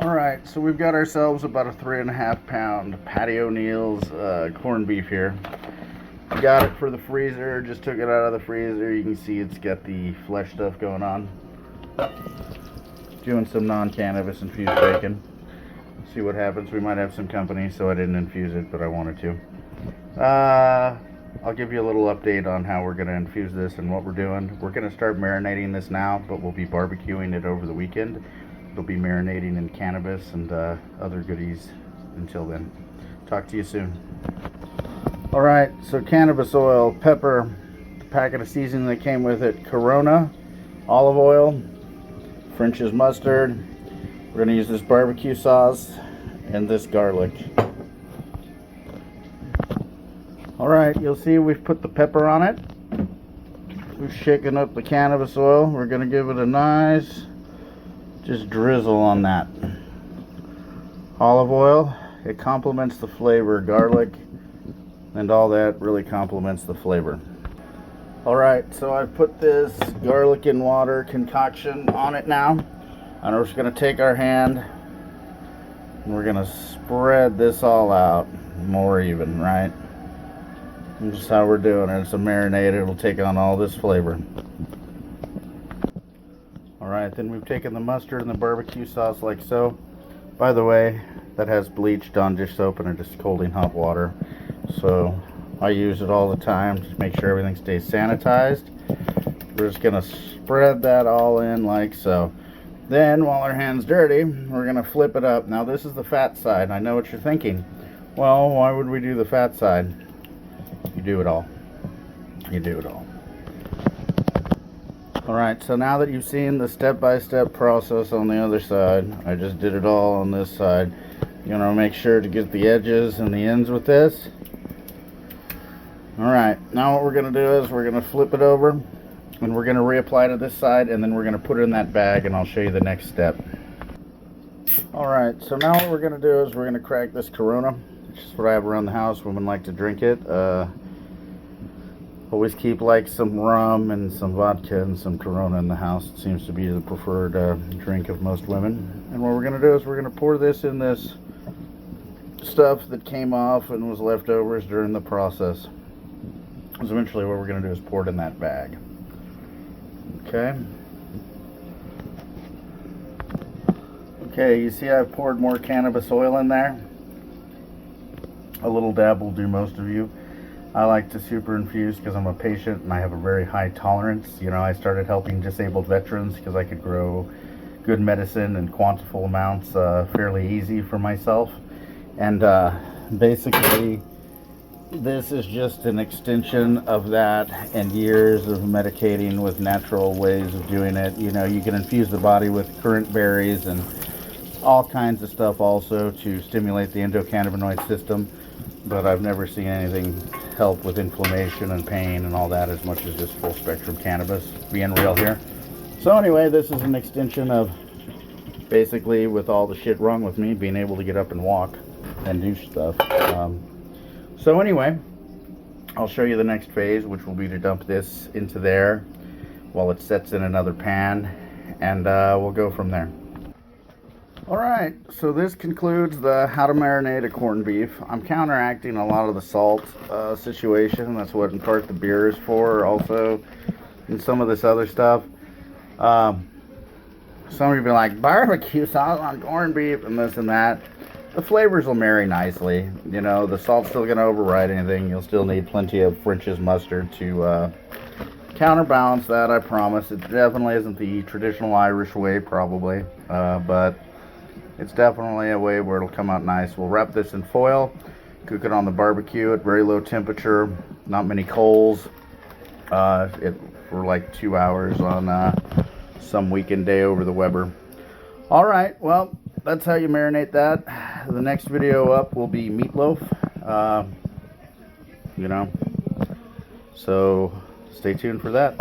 Alright, so we've got ourselves about a 3.5 pound Patio Neal's corned beef here. Got it for the freezer, just took it out of the freezer. You can see it's got the flesh stuff going on. Doing some non-cannabis infused bacon. See what happens. We might have some company, so I didn't infuse it, but I wanted to. I'll give you a little update on how we're going to infuse this and what we're doing. We're going to start marinating this now, but we'll be barbecuing it over the weekend. It'll be marinating in cannabis and other goodies until then. Talk to you soon. Alright, so cannabis oil, pepper, the packet of seasoning that came with it, Corona, olive oil, French's mustard. We're going to use this barbecue sauce and this garlic. Alright, you'll see we've put the pepper on it. We've shaken up the cannabis oil. We're going to give it a nice just drizzle on that. Olive oil, it complements the flavor. Garlic and all that really complements the flavor. Alright, so I've put this garlic and water concoction on it now. And we're just going to take our hand and we're going to spread this all out more even, right? And just how we're doing it. It's a marinade. It'll take on all this flavor. Alright, then we've taken the mustard and the barbecue sauce like so. By the way, that has bleach, Dawn dish soap, and just scalding hot water. So I use it all the time to make sure everything stays sanitized. We're just going to spread that all in like so. Then, while our hand's dirty, we're going to flip it up. Now this is the fat side. I know what you're thinking. Well, why would we do the fat side? You do it all. You do it all. Alright, so now that you've seen the step-by-step process on the other side, I just did it all on this side. You're going to make sure to get the edges and the ends with this. Alright, now what we're going to do is we're going to flip it over and we're going to reapply to this side, and then we're going to put it in that bag and I'll show you the next step. Alright, so now what we're going to do is we're going to crack this Corona, which is what I have around the house. Women like to drink it. Always keep like some rum and some vodka and some Corona in the house. It seems to be the preferred drink of most women. And what we're going to do is we're going to pour this in this stuff that came off and was leftovers during the process. So eventually what we're going to do is pour it in that bag. Okay. Okay, you see I've poured more cannabis oil in there. A little dab will do most of you. I like to super infuse because I'm a patient and I have a very high tolerance. You know, I started helping disabled veterans because I could grow good medicine in quantitative amounts fairly easy for myself. And basically, this is just an extension of that and years of medicating with natural ways of doing it. You know, you can infuse the body with currant berries and all kinds of stuff also to stimulate the endocannabinoid system. But I've never seen anything help with inflammation and pain and all that as much as just full spectrum cannabis, being real here. So anyway, this is an extension of basically, with all the shit wrong with me, being able to get up and walk and do stuff. So anyway, I'll show you the next phase, which will be to dump this into there while it sets in another pan, and we'll go from there. Alright, so this concludes the how to marinate a corned beef. I'm counteracting a lot of the salt situation. That's what in part the beer is for also, and some of this other stuff. Some of you be like, barbecue sauce on corned beef and this and that. The flavors will marry nicely. You know, the salt's still going to override anything. You'll still need plenty of French's mustard to counterbalance that, I promise. It definitely isn't the traditional Irish way, probably, but it's definitely a way where it'll come out nice. We'll wrap this in foil, cook it on the barbecue at very low temperature, not many coals, for like 2 hours on some weekend day over the Weber. Alright, well, that's how you marinate that. The next video up will be meatloaf, you know, so stay tuned for that.